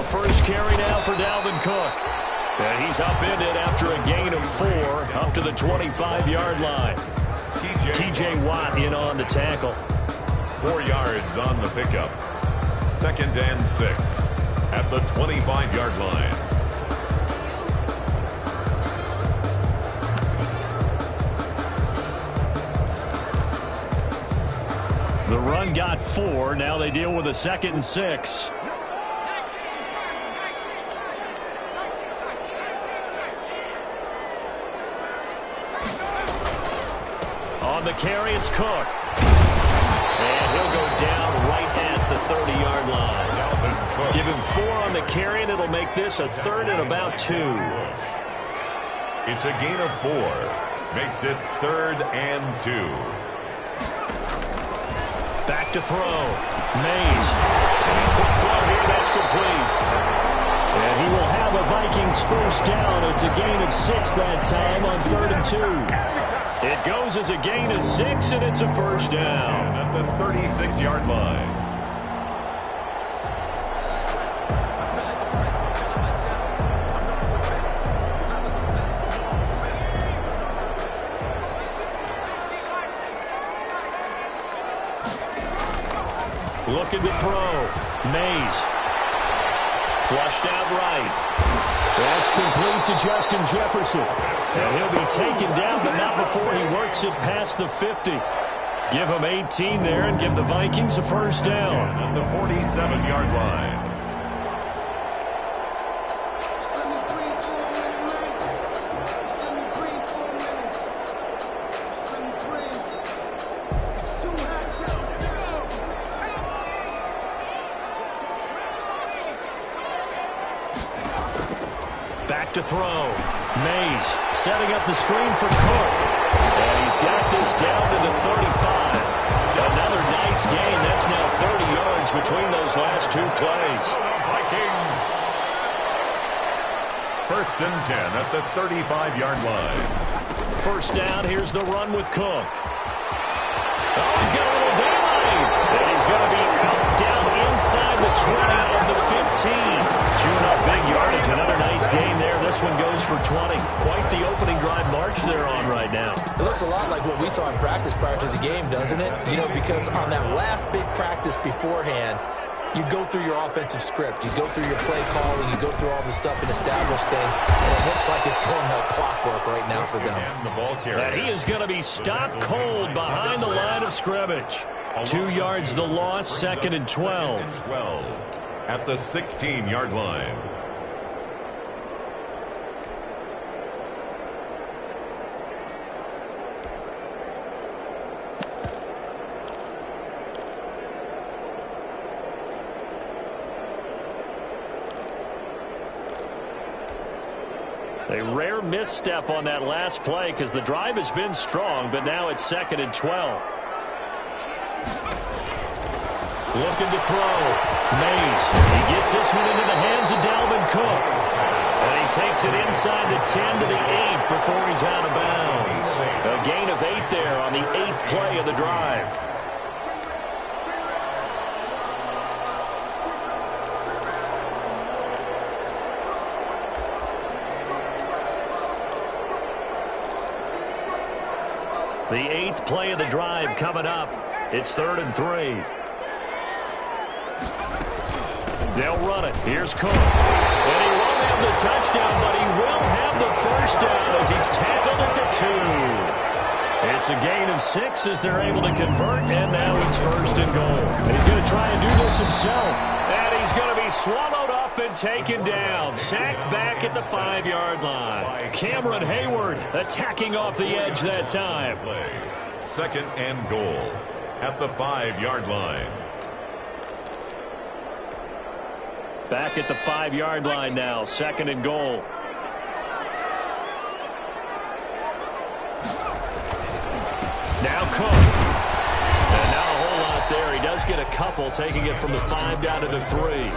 first carry now for Dalvin Cook. And he's upended after a gain of 4 up to the 25-yard line. T.J. Watt in on the tackle. 4 yards on the pickup. 2nd and 6 at the 25-yard line. The run got 4. Now they deal with a 2nd and 6. On the carry, it's Cook. And he'll go down right at the 30-yard line. Give him 4 on the carry, and it'll make this a 3rd and about 2. It's a gain of 4. Makes it 3rd and 2. Back to throw. Mays. Quick throw here. That's complete. And he will have a Vikings first down. It's a gain of 6 that time on 3rd and 2. It goes as a gain of 6, and it's a first down. At the 36-yard line. Looking to throw. Mays. Flushed out right. That's complete to Justin Jefferson. And he'll be taken down, but not before he works it past the 50. Give him 18 there and give the Vikings a first down. At the 47-yard line. Back to throw. Mays setting up the screen for Cook. And he's got this down to the 35. Another nice gain. That's now 30 yards between those last 2 plays. Vikings. 1st and 10 at the 35-yard line. First down. Here's the run with Cook. Oh, he's got a little daylight. And he's going to be out down inside the 20 of the 15. Chewing up big yardage. Another nice gain there. This one goes for 20. Quite the opening drive march they're on right now. It looks a lot like what we saw in practice prior to the game, doesn't it? You know, because on that last big practice beforehand, you go through your offensive script. You go through your play calling. You go through all the stuff and establish things. And it looks like it's going like clockwork right now for them. And the ball carrier. And he is going to be stopped cold behind the line of scrimmage. 2 yards the loss, 2nd and 12. 12 at the 16-yard line. A rare misstep on that last play because the drive has been strong, but now it's 2nd and 12. Looking to throw. Mays. He gets this one into the hands of Dalvin Cook. And he takes it inside the 10 to the 8 before he's out of bounds. A gain of 8 there on the 8th play of the drive. The 8th play of the drive coming up. It's 3rd and 3. They'll run it. Here's Cook. And he won't have the touchdown, but he will have the first down as he's tackled at the 2. It's a gain of 6 as they're able to convert, and now it's 1st and goal. And he's going to try and do this himself. And he's going to be swallowed up and taken down. Sacked back at the 5-yard line. Cameron Hayward attacking off the edge that time. 2nd and goal at the 5-yard line. Back at the 5-yard line now. 2nd and goal. Now Cook. And not a whole lot there. He does get a couple, taking it from the 5 down to the 3.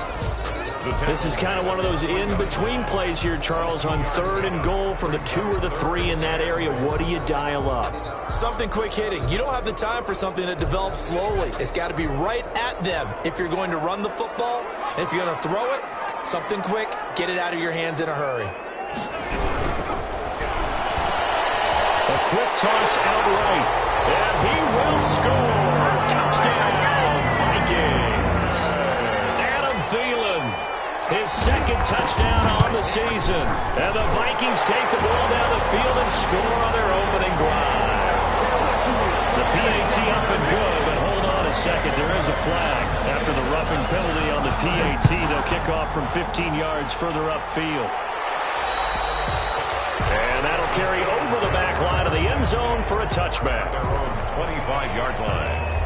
This is kind of one of those in-between plays here, Charles, on 3rd and goal from the 2 or the 3 in that area. What do you dial up? Something quick hitting. You don't have the time for something that develops slowly. It's got to be right at them if you're going to run the football. And if you're going to throw it, Something quick, get it out of your hands in a hurry. A quick toss out right, and he will score. Touchdown, Vikings. Adam Thielen, his second touchdown on the season. And the Vikings take the ball down the field and score on their opening drive. The PAT up and good, but hold on a second. There is a flag. After the roughing penalty on the PAT, they'll kick off from 15 yards further upfield. And that'll carry over the back line of the end zone for a touchback. 25-yard line.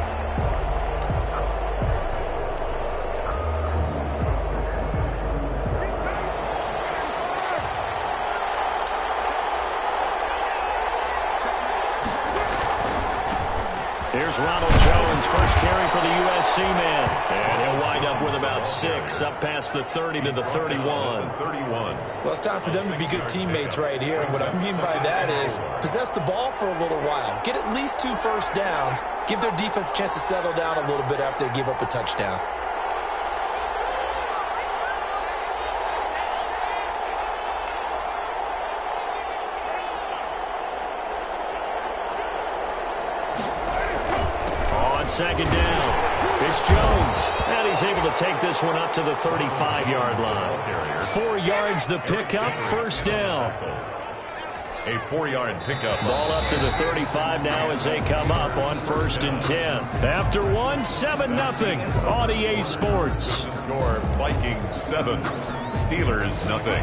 Here's Ronald Jones, first carry for the USC man. And he'll wind up with about 6, up past the 30 to the 31. Well, it's time for them to be good teammates right here. And what I mean by that is possess the ball for a little while. Get at least 2 first downs. Give their defense a chance to settle down a little bit after they give up a touchdown. Second down. It's Jones. And he's able to take this one up to the 35-yard line. 4 yards the pickup, first down. A 4-yard pickup. Ball up to the 35 now as they come up on 1st and 10. After one, 7-0 on EA Sports. The score, Vikings 7, Steelers nothing.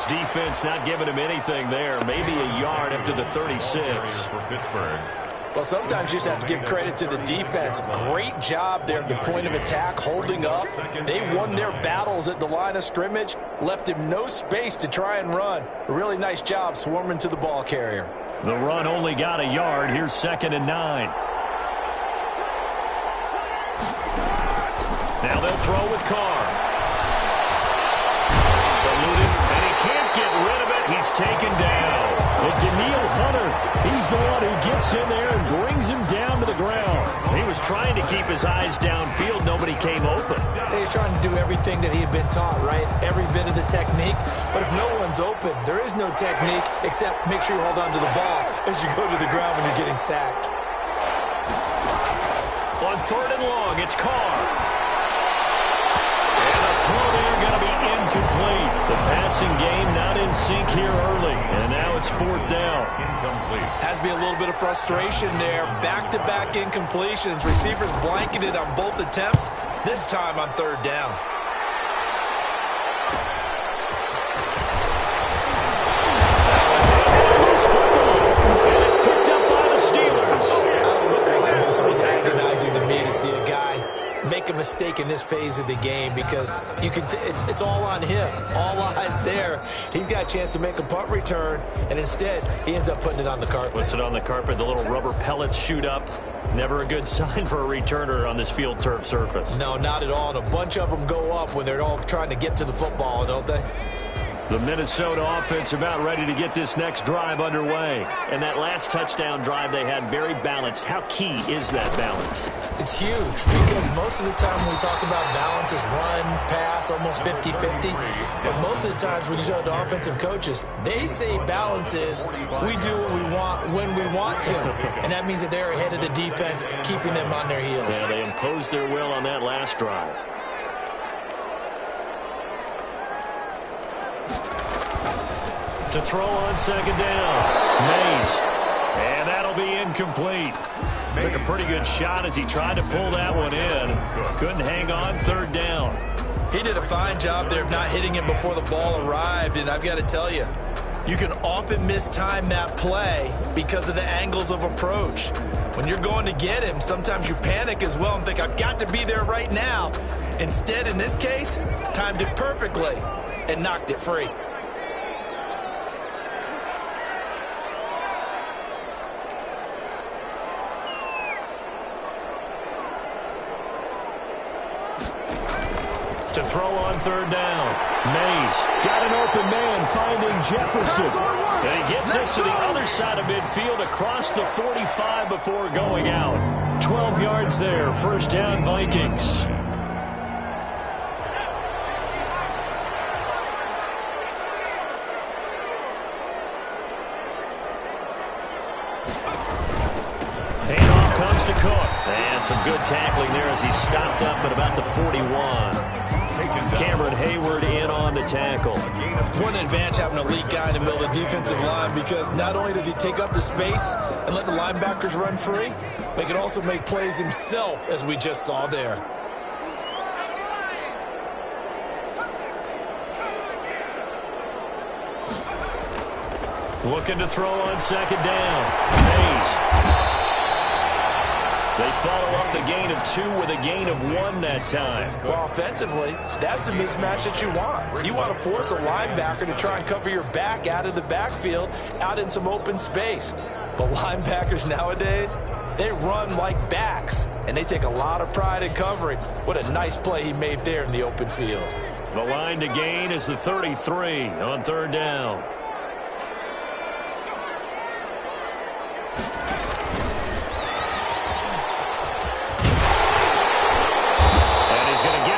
Defense not giving him anything there. Maybe a yard up to the 36. For Pittsburgh. Well, sometimes you just have to give credit to the defense. Great job there at the point of attack, holding up. They won their battles at the line of scrimmage, left him no space to try and run. A really nice job swarming to the ball carrier. The run only got a yard. Here's 2nd and 9. Now they'll throw with Carr. Can't get rid of it. He's taken down. And Daniil Hunter, he's the one who gets in there and brings him down to the ground. He was trying to keep his eyes downfield. Nobody came open. He's trying to do everything that he had been taught, right? Every bit of the technique. But if no one's open, there is no technique except make sure you hold on to the ball as you go to the ground when you're getting sacked. On 3rd and long, it's Carr. Throw there going to be incomplete. The passing game not in sync here early. And now it's 4th down. Incomplete. Has to be a little bit of frustration there. Back-to-back incompletions. Receivers blanketed on both attempts. This time on 3rd down. And it's picked up by the Steelers. I don't know why, but it's always agonizing to me to see a guy make a mistake in this phase of the game because you can it's all on him. All eyes there. He's got a chance to make a punt return, and instead he ends up putting it on the carpet. Puts it on the carpet. The little rubber pellets shoot up. Never a good sign for a returner on this field turf surface. No, not at all. And a bunch of them go up when they're all trying to get to the football, don't they? The Minnesota offense about ready to get this next drive underway. And that last touchdown drive they had very balanced. How key is that balance? It's huge because most of the time when we talk about balance is run, pass, almost 50-50. But most of the times when you talk to offensive coaches, they say balance is we do what we want when we want to. And that means that they're ahead of the defense, keeping them on their heels. Yeah, they imposed their will on that last drive. To throw on 2nd down. Mays. And that'll be incomplete. Took a pretty good shot as he tried to pull that one in. Couldn't hang on. 3rd down. He did a fine job there of not hitting him before the ball arrived. And I've got to tell you, you can often mistime that play because of the angles of approach. When you're going to get him, sometimes you panic as well and think, I've got to be there right now. Instead, in this case, timed it perfectly and knocked it free. To throw on 3rd down. Mays got an open man finding Jefferson. And he gets us to the other side of midfield across the 45 before going out. 12 yards there. First down, Vikings. Handoff comes to Cook. And some good tackling there as he stopped up at about the 41. Cameron Hayward in on the tackle. What an advantage having an elite guy in the middle of the defensive line, because not only does he take up the space and let the linebackers run free, but he can also make plays himself, as we just saw there. Looking to throw on second down. Mays. They follow up the gain of 2 with a gain of 1 that time. Well, offensively, that's the mismatch that you want. You want to force a linebacker to try and cover your back out of the backfield, out in some open space. But linebackers nowadays, they run like backs, and they take a lot of pride in covering. What a nice play he made there in the open field. The line to gain is the 33 on third down.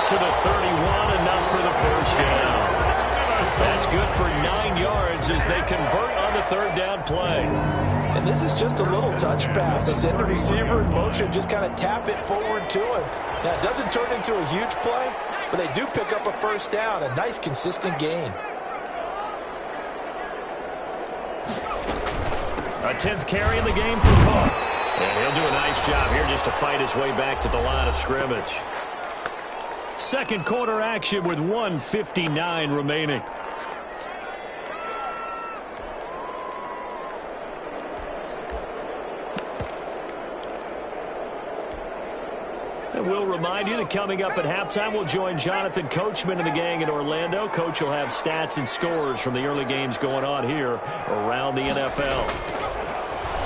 To the 31, enough for the first down. That's good for 9 yards as they convert on the third down play. And this is just a little touch pass. They send the receiver in motion, just kind of tap it forward to him. Now, it doesn't turn into a huge play, but they do pick up a first down, a nice, consistent gain. A 10th carry in the game for Cook. And he'll do a nice job here just to fight his way back to the line of scrimmage. Second quarter action with 1:59 remaining. And we'll remind you that coming up at halftime, we'll join Jonathan Coachman and the gang in Orlando. Coach will have stats and scores from the early games going on here around the NFL.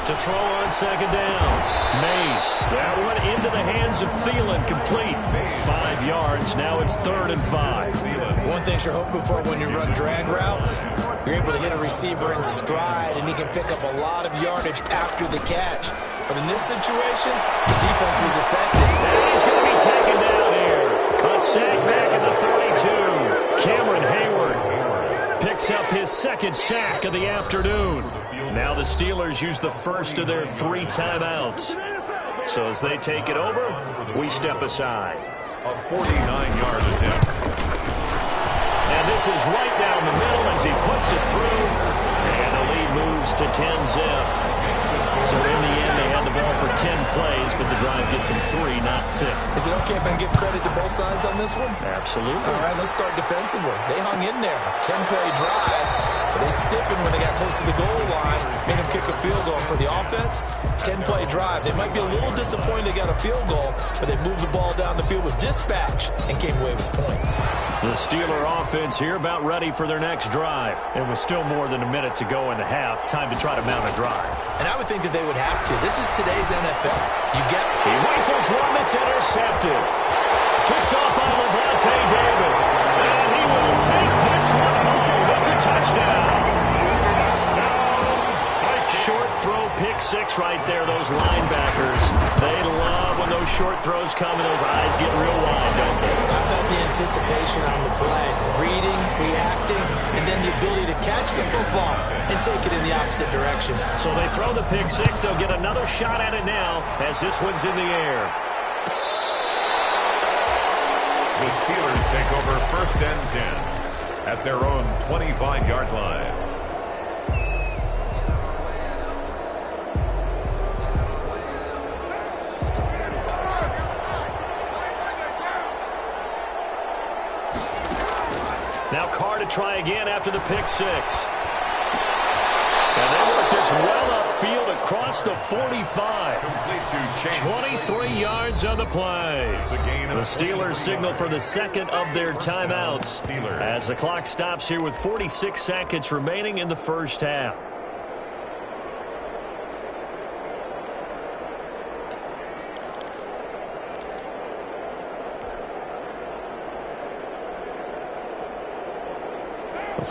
To throw on second down. Mays. That one into the hands of Thielen, complete. 5 yards. Now it's 3rd and 5. One thing you're hoping for when you run drag routes, you're able to hit a receiver in stride, and he can pick up a lot of yardage after the catch. But in this situation, the defense was effective. And he's going to be taken down here. A sack back at the 32. Cameron Hayward picks up his second sack of the afternoon. Now the Steelers use the first of their 3 timeouts. So as they take it over, we step aside. A 49-yard attempt. And this is right down the middle as he puts it through. And the lead moves to 10-zip. So in the end, they had the ball for 10 plays, but the drive gets them 3, not 6. Is it okay if I give credit to both sides on this one? Absolutely. All right, let's start defensively. They hung in there. 10-play drive, but they stiffened when they got close to the goal line, made them kick a field goal. For the offense, 10-play drive. They might be a little disappointed they got a field goal, but they moved the ball down the field with dispatch and came away with points. The Steeler offense here about ready for their next drive. And with still more than a minute to go in the half, time to try to mount a drive. And I would think that they would have to. This is today's NFL. You get... He rifles one that's intercepted. Kicked off by Levante David. And he will take this one home. It's a touchdown. Short throw, pick 6 right there. Those linebackers, they love when those short throws come and those eyes get real wide, don't they? How about the anticipation on the play? Reading, reacting, and then the ability to catch the football and take it in the opposite direction. So they throw the pick 6. They'll get another shot at it now as this one's in the air. The Steelers take over 1st and 10 at their own 25-yard line. Now Carr to try again after the pick 6. And they work this well upfield across the 45. 23 yards on the play. The Steelers signal for the second of their timeouts as the clock stops here with 46 seconds remaining in the first half.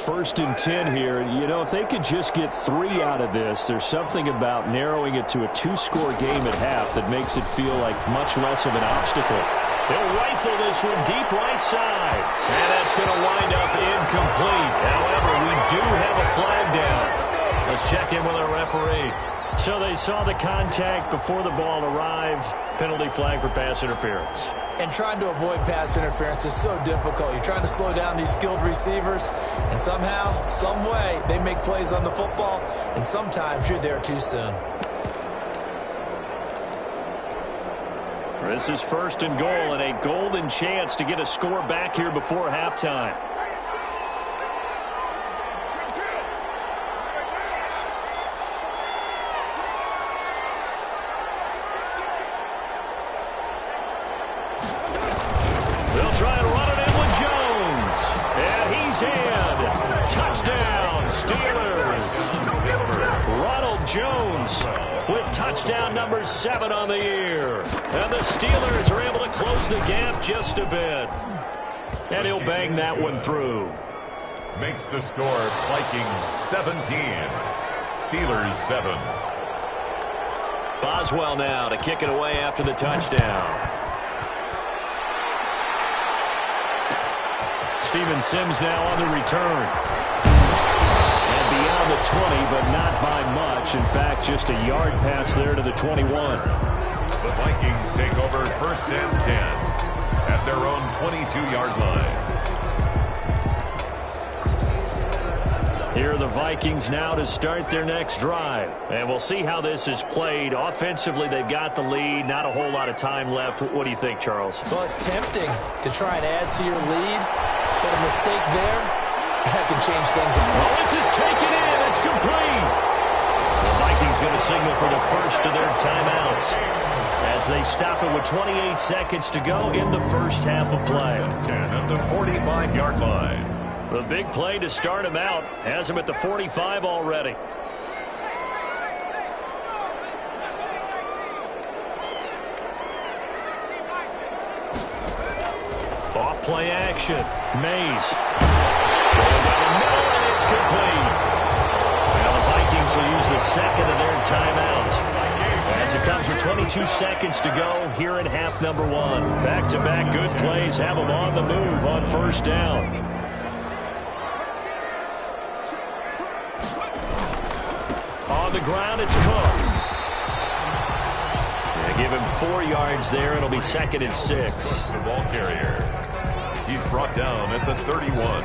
First and 10 here. You know, if they could just get 3 out of this, there's something about narrowing it to a 2-score game at half that makes it feel like much less of an obstacle. He'll rifle this one deep right side. And that's going to wind up incomplete. However, we do have a flag down. Let's check in with our referee. So they saw the contact before the ball arrived. Penalty flag for pass interference. And trying to avoid pass interference is so difficult. You're trying to slow down these skilled receivers, and somehow, some way, they make plays on the football, and sometimes you're there too soon. This is first and goal, and a golden chance to get a score back here before halftime. They'll try and run it in with Jones. And he's in. Touchdown, Steelers. Ronald Jones with touchdown number 7 on the year. And the Steelers are able to close the gap just a bit. And he'll bang that one through. Makes the score Vikings 17. Steelers 7. Boswell now to kick it away after the touchdown. Steven Sims now on the return. And beyond the 20, but not by much. In fact, just a yard pass there to the 21. The Vikings take over first and 10 at their own 22-yard line. Here are the Vikings now to start their next drive. And we'll see how this is played. Offensively, they've got the lead. Not a whole lot of time left. What do you think, Charles? Well, it's tempting to try and add to your lead, but a mistake there, that can change things. Oh, this is taken in. It's complete. The Vikings going to signal for the first of their timeouts as they stop it with 28 seconds to go in the first half of play. 10 at the 45-yard line. The big play to start him out has him at the 45 already. Off play action. Mays. Going down the middle, and it's complete. Now the Vikings will use the second of their timeouts as it comes with 22 seconds to go here in half number 1. Back-to-back good plays have them on the move on first down. On the ground, it's Cook. They give him 4 yards there. It'll be second and 6. The ball carrier. He's brought down at the 31.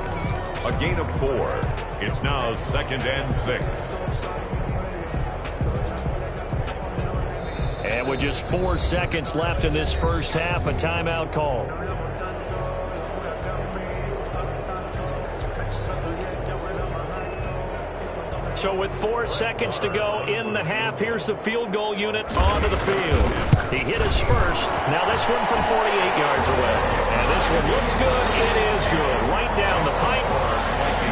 A gain of 4. It's now second and 6. And with just 4 seconds left in this first half, a timeout call. So with 4 seconds to go in the half, here's the field goal unit onto the field. He hit his first. Now this one from 48 yards away. And this one looks good. It is good. Right down the pipe.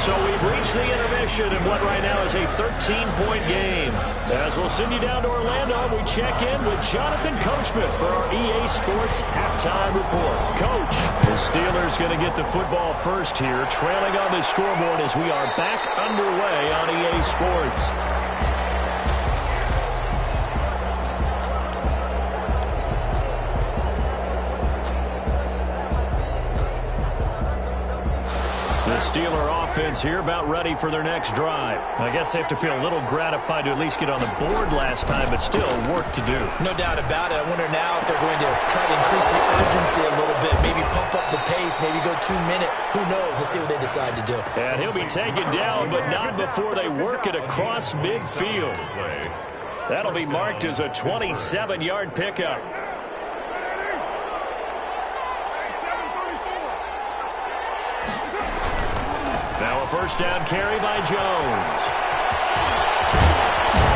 So we've reached the intermission in what right now is a 13-point game. As we'll send you down to Orlando, we check in with Jonathan Coachman for our EA Sports Halftime Report. Coach, the Steelers going to get the football first here, trailing on the scoreboard as we are back underway on EA Sports. The Steeler offense here about ready for their next drive. I guess they have to feel a little gratified to at least get on the board last time, but still work to do. No doubt about it. I wonder now if they're going to try to increase the urgency a little bit, maybe pump up the pace, maybe go 2 minute. Who knows? Let's see what they decide to do. And he'll be taken down, but not before they work it across midfield. That'll be marked as a 27-yard pickup. Now a first down carry by Jones.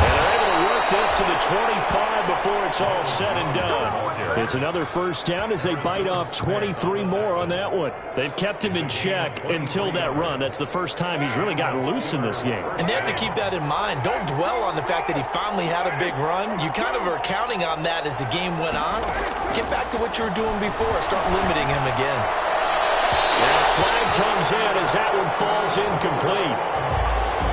And they're able to work this to the 25 before it's all said and done. It's another first down as they bite off 23 more on that one. They've kept him in check until that run. That's the first time he's really gotten loose in this game. And they have to keep that in mind. Don't dwell on the fact that he finally had a big run. You kind of are counting on that as the game went on. Get back to what you were doing before. Start limiting him again. And a flag comes goes in as that one falls incomplete.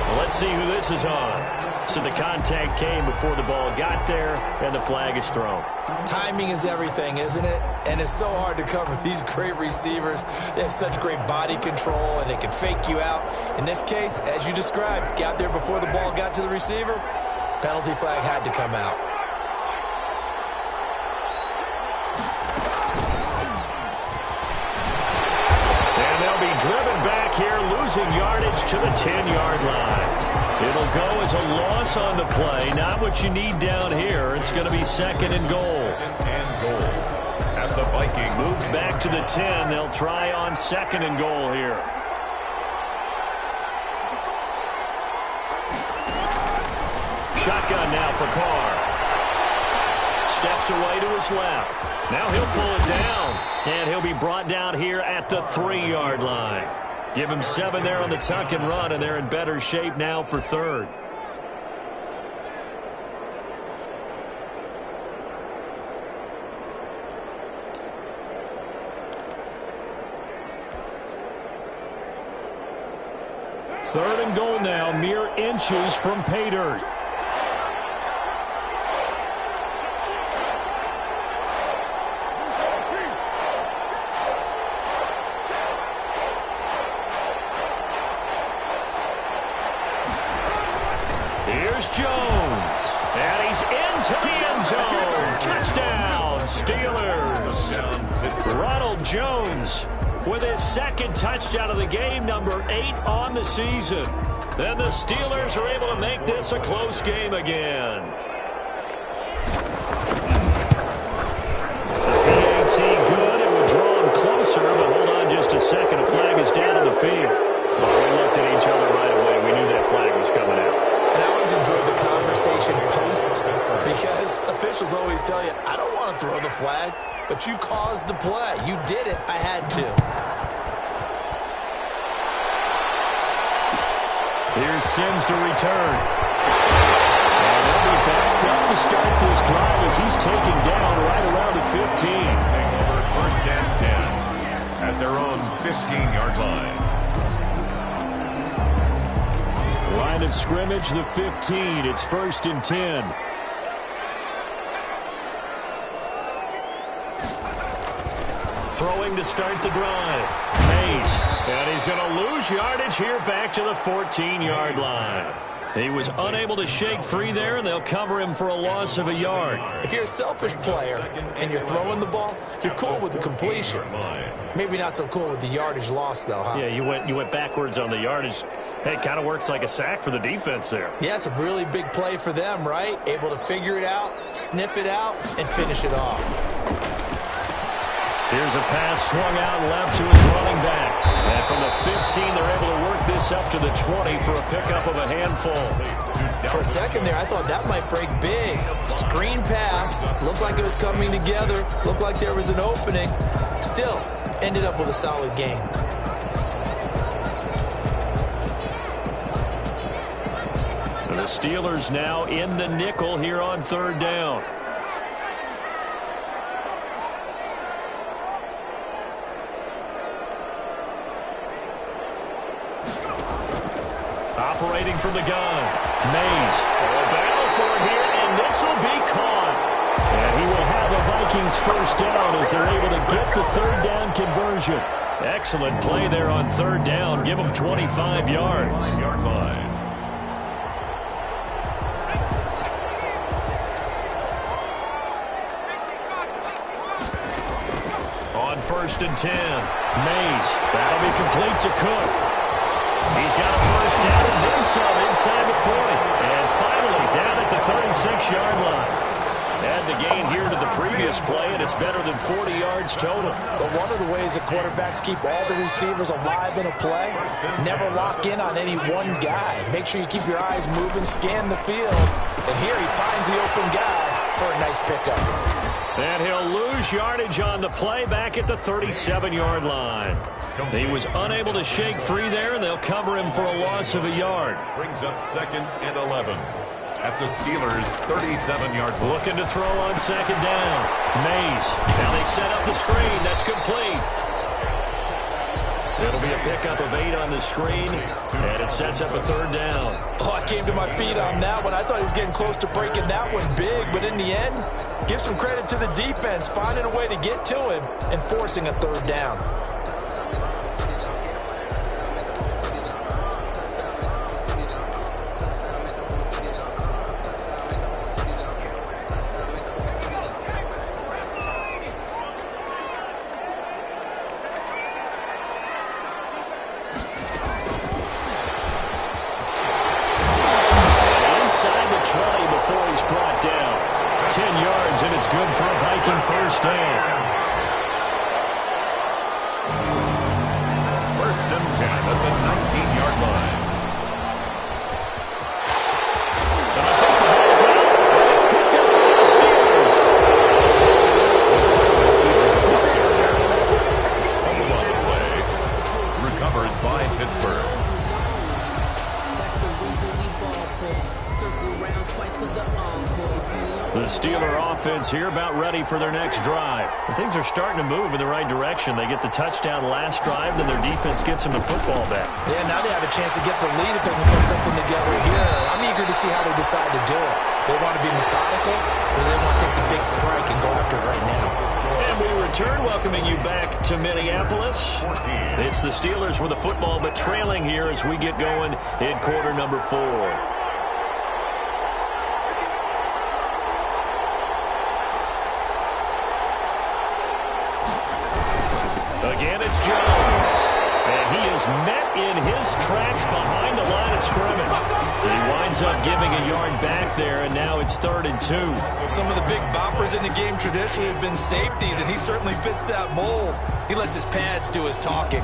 Well, let's see who this is on. So the contact came before the ball got there, and the flag is thrown. Timing is everything, isn't it? And it's so hard to cover these great receivers. They have such great body control, and they can fake you out. In this case, as you described, got there before the ball got to the receiver. Penalty flag had to come out. And they'll be driven back here, losing yardage to the 10-yard line. It'll go as a loss on the play. Not what you need down here. It's going to be second and goal. Second and goal. At the Viking. Moved back to the 10. They'll try on second and goal here. Shotgun now for Carr. Steps away to his left. Now he'll pull it down. And he'll be brought down here at the 3-yard line. Give him 7 there on the tuck and run, and they're in better shape now for third. Third and goal now, mere inches from pay dirt. Here's Jones, and he's into the end zone. Touchdown, Steelers. Ronald Jones with his second touchdown of the game, number 8 on the season. Then the Steelers are able to make this a close game again. PAT good. It would draw him closer, but hold on just a second. A flag is down on the field. Well, we looked at each other right away. We knew that flag was coming out. And I always enjoy the conversation post because officials always tell you, I don't want to throw the flag, but you caused the play. You did it. I had to. Here's Sims to return. And they'll be backed up to start this drive as he's taken down right around the 15. Over first and 10 at their own 15-yard line. Line of scrimmage, the 15. It's first and 10. Throwing to start the drive. Mays. And he's going to lose yardage here back to the 14-yard line. He was unable to shake free there, and they'll cover him for a loss of a yard. If you're a selfish player and you're throwing the ball, you're cool with the completion. Maybe not so cool with the yardage loss, though, huh? Yeah, you went backwards on the yardage. Hey, it kind of works like a sack for the defense there. Yeah, it's a really big play for them, right? Able to figure it out, sniff it out, and finish it off. Here's a pass swung out left to his running back. And from the 15, they're able to work this up to the 20 for a pickup of a handful. For a second there, I thought that might break big. Screen pass. Looked like it was coming together. Looked like there was an opening. Still, ended up with a solid game. The Steelers now in the nickel here on third down. Operating from the gun. Mays. A battle for it here, and this will be caught. And he will have the Vikings first down as they're able to get the third down conversion. Excellent play there on third down. Give them 25 yards. Yard line. On first and 10. Mays. That'll be complete to Cook. He's got a first down and then some inside the 40. And finally down at the 36-yard line. Add the gain here to the previous play, and it's better than 40 yards total. But one of the ways that quarterbacks keep all the receivers alive in a play, never lock in on any one guy. Make sure you keep your eyes moving, scan the field. And here he finds the open guy for a nice pickup. And he'll lose yardage on the play back at the 37-yard line. He was unable to shake free there, and they'll cover him for a loss of a yard. Brings up second and 11 at the Steelers' 37-yard line. Looking to throw on second down. Mays. Now they set up the screen. That's complete. It'll be a pickup of 8 on the screen, and it sets up a 3rd down. Oh, I came to my feet on that one. I thought he was getting close to breaking that one big, but in the end, give some credit to the defense, finding a way to get to him and forcing a 3rd down. And it's good for a Viking 1st down. 1st and 10 at the 19-yard line. And I think the ball's out, and it's picked up by the Steelers. Hold on the play. Recovered by Pittsburgh. The Steeler offense here about ready for their next drive. Things are starting to move in the right direction. They get the touchdown last drive, then their defense gets them the football back. Yeah, now they have a chance to get the lead if they can put something together here. I'm eager to see how they decide to do it. Do they want to be methodical, or do they want to take the big strike and go after it right now? And we return, welcoming you back to Minneapolis. It's the Steelers with the football, but trailing here as we get going in quarter number 4. Again, it's Jones. And he is met in his tracks behind the line of scrimmage. He winds up giving a yard back there, and now it's 3rd and 2. Some of the big boppers in the game traditionally have been safeties, and he certainly fits that mold. He lets his pads do his talking.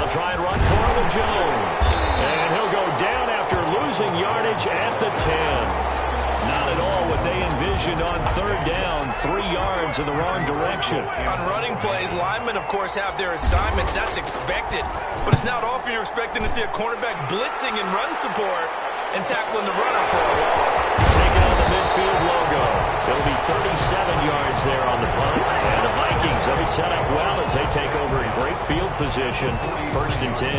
Try and run for him with Jones. And he'll go down after losing yardage at the 10. Not at all what they envisioned on 3rd down. 3 yards in the wrong direction. On running plays, linemen, of course, have their assignments. That's expected. But it's not often you're expecting to see a cornerback blitzing and run support and tackling the runner for a loss. Taking on the midfield logo. It'll be 37 yards there on the punt. And the Vikings, they'll be set up well as they take over in great field position. 1st and 10.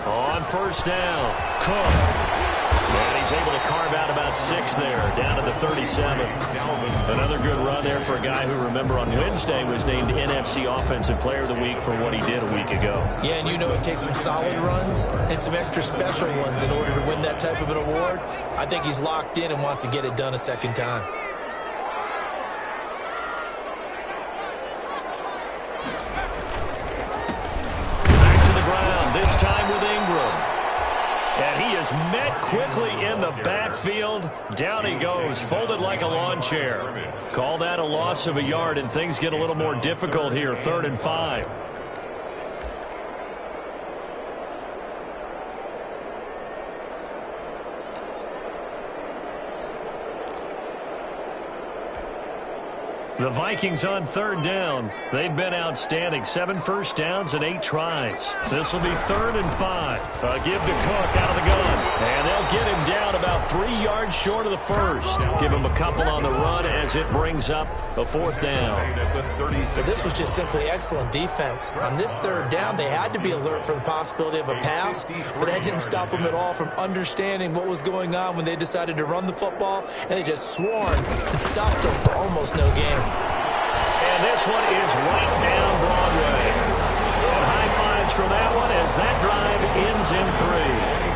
On 1st down, Cook. And he's able to carve out about 6 there, down to the 37. Another good run there for a guy who, remember, on Wednesday was named NFC Offensive Player of the Week for what he did a week ago. Yeah, and you know it takes some solid runs and some extra special ones in order to win that type of an award. I think he's locked in and wants to get it done a 2nd time. Back to the ground, this time with Ingram. And he is met quickly in the backfield. Down he goes, folded like a lawn chair. Call that a loss of a yard, and things get a little more difficult here. 3rd and 5. The Vikings on 3rd down. They've been outstanding. 7 first downs and 8 tries. This will be 3rd and 5. A give to Cook out of the gun. And they'll get him down about 3 yards short of the first. Give him a couple on the run as it brings up a 4th down. But this was just simply excellent defense. On this 3rd down, they had to be alert for the possibility of a pass, but that didn't stop them at all from understanding what was going on when they decided to run the football, and they just swarmed and stopped them for almost no gain. And this one is right down Broadway. And high fives for that one as that drive ends in 3.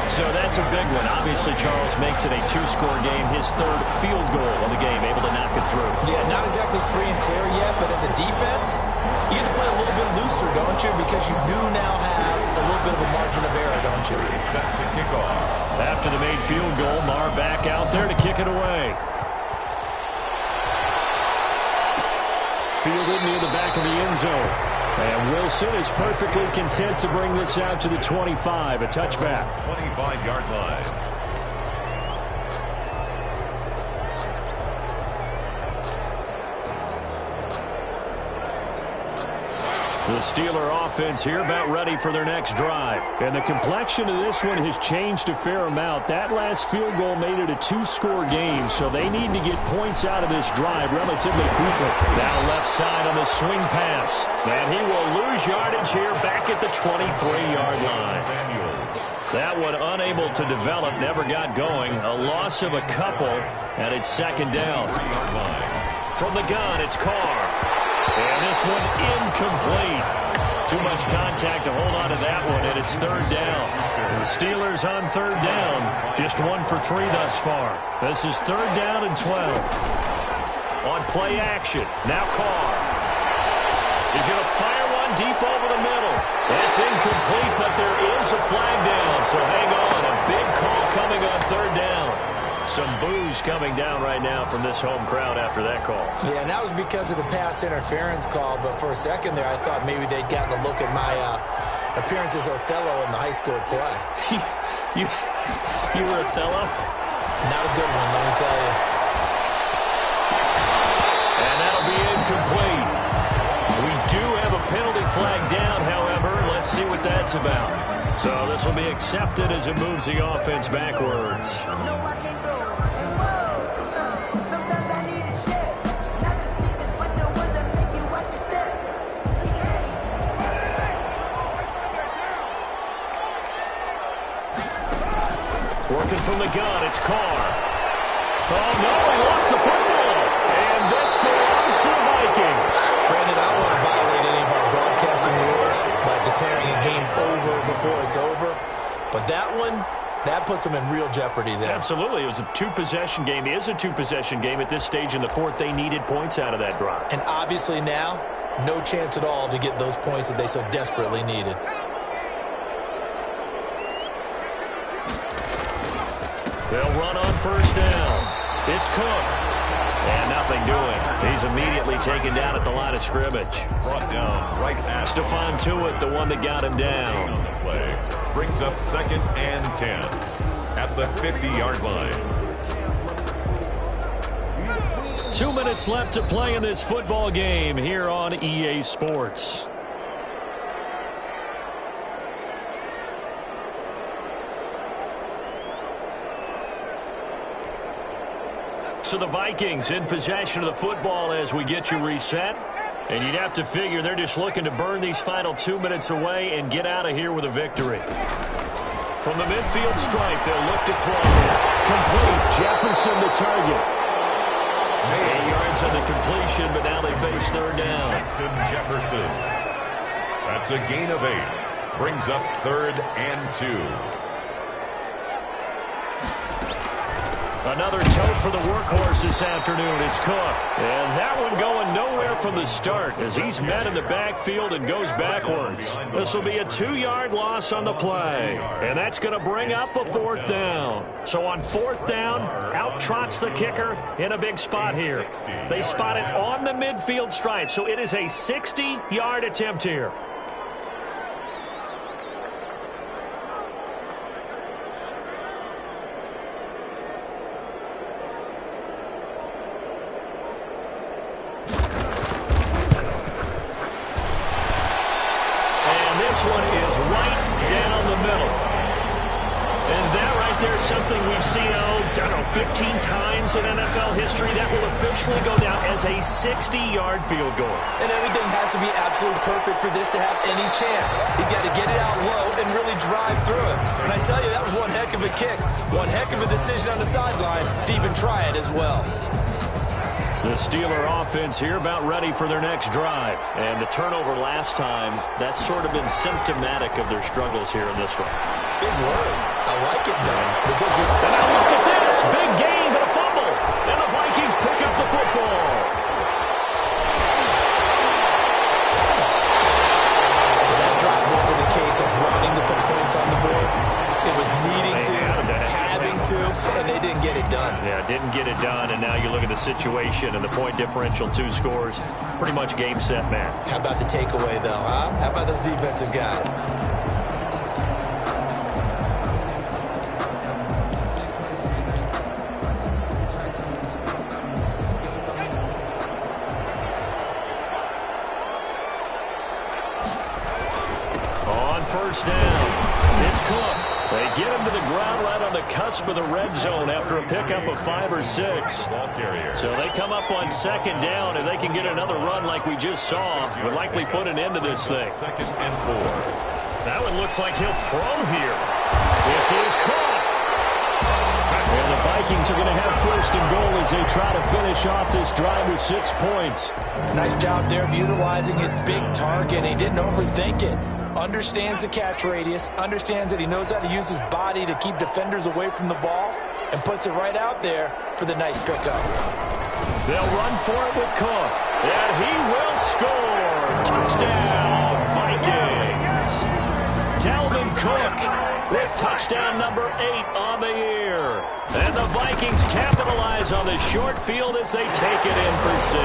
So that's a big one. Obviously, Charles makes it a 2-score game. His 3rd field goal of the game, able to knock it through. Yeah, not exactly free and clear yet, but as a defense, you get to play a little bit looser, don't you? Because you do now have a little bit of a margin of error, don't you? Set to kick off. After the made field goal, Marr back out there to kick it away. Fielded near the back of the end zone. And Wilson is perfectly content to bring this out to the 25, a touchback. 25-yard line. The Steeler offense here about ready for their next drive. And the complexion of this one has changed a fair amount. That last field goal made it a two-score game, so they need to get points out of this drive relatively quickly. Now left side on the swing pass. And he will lose yardage here back at the 23-yard line. That one unable to develop, never got going. A loss of a couple, and it's second down. From the gun, it's Carr. And this one incomplete. Too much contact to hold on to that one, and it's third down. The Steelers on third down, just 1 for 3 thus far. This is third down and 12. On play action, now Carr. He's going to fire one deep over the middle. That's incomplete, but there is a flag down, so hang on. A big call coming on third down. Some boos coming down right now from this home crowd after that call. Yeah, and that was because of the pass interference call, but for a second there, I thought maybe they'd gotten a look at my appearance as Othello in the high school play. you were Othello? Not a good one, let me tell you. And that'll be incomplete. We do have a penalty flag down, however. Let's see what that's about. So this will be accepted as it moves the offense backwards. Working from the gun, it's Carr. Oh, no, he lost the football. And this belongs to the Vikings. Brandon, I don't want to violate any of our broadcasting rules by declaring a game over before it's over. But that one, that puts them in real jeopardy there. Absolutely. It was a two-possession game. It is a two-possession game at this stage in the fourth. They needed points out of that drive. And obviously now, no chance at all to get those points that they so desperately needed. They'll run on first down. It's Cook. And nothing doing. He's immediately taken down at the line of scrimmage. Brought down right at Stephon Tuitt, the one that got him down. on the play. Brings up 2nd and 10 at the 50-yard line. 2 minutes left to play in this football game here on EA Sports. So the Vikings in possession of the football as we get you reset. And you'd have to figure they're just looking to burn these final 2 minutes away and get out of here with a victory. From the midfield stripe, they'll look to throw. Complete. Jefferson the target. 8 yards on the completion, but now they face third down. Justin Jefferson. That's a gain of 8. Brings up 3rd and 2. Another tote for the workhorse this afternoon. It's Cook. And that one going nowhere from the start as he's met in the backfield and goes backwards. This will be a 2-yard loss on the play. And that's going to bring up a 4th down. So on 4th down, out trots the kicker in a big spot here. They spot it on the midfield stripe. So it is a 60-yard attempt here. Something we've seen, 15 times in NFL history. That will officially go down as a 60-yard field goal. And everything has to be absolutely perfect for this to have any chance. He's got to get it out low and really drive through it. And I tell you, that was one heck of a kick. One heck of a decision on the sideline to even try it as well. The Steeler offense here about ready for their next drive. And the turnover last time, that's sort of been symptomatic of their struggles here in this one. Big word. I like it, though. Because and now look at this. Big gain, but a fumble. And the Vikings pick up the football. That drive wasn't a case of wanting to put points on the board. It was needing to done. Yeah, didn't get it done, and now you look at the situation and the point differential, 2 scores, pretty much game, set, match. How about the takeaway, though, huh? How about those defensive guys? On first down, it's Cook. They get him to the ground right on the cusp of the red zone after a pickup of 5 or 6. Ball carrier. So they come up on second down, and they can get another run like we just saw. Would likely put an end to this thing. 2nd and 4. That one looks like he'll throw here. This is caught. And the Vikings are going to have first and goal as they try to finish off this drive with 6 points. Nice job there of utilizing his big target. He didn't overthink it. Understands the catch radius, understands that he knows how to use his body to keep defenders away from the ball, and puts it right out there for the nice pickup. They'll run for it with Cook, and he will score. Touchdown, Vikings. Dalvin Cook with touchdown number 8 on the year. And the Vikings capitalize on the short field as they take it in for 6.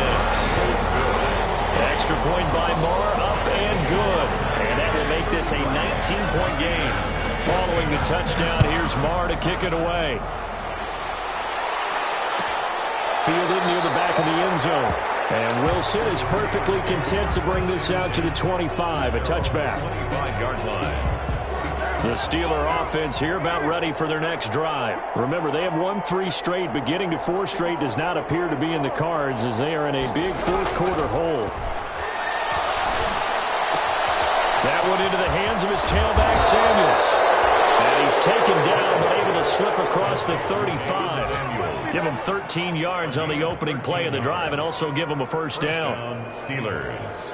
Extra point by Moore, up and good. And that will make this a 19-point game. Following the touchdown, here's Moore to kick it away. Fielded near the back of the end zone. And Wilson is perfectly content to bring this out to the 25, a touchback. 25-yard line. The Steeler offense here about ready for their next drive. Remember, they have won 3 straight, but getting to 4 straight does not appear to be in the cards as they are in a big fourth-quarter hole. That one into the hands of his tailback, Samuels. And he's taken down, but able to slip across the 35. Give him 13 yards on the opening play of the drive and also give him a first down. Steelers.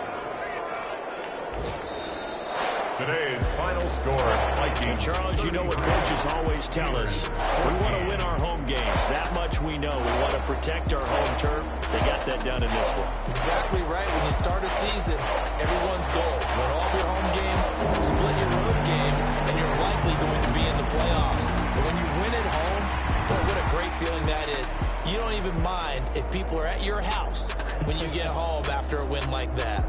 Today's final score, Vikings. Charles, you know what coaches always tell us. We want to win our home games. That much we know. We want to protect our home turf. They got that done in this one. Exactly right. When you start a season, everyone's goal: win all your home games, split your road games, and you're likely going to be in the playoffs. But when you win at home, boy, what a great feeling that is. You don't even mind if people are at your house when you get home after a win like that.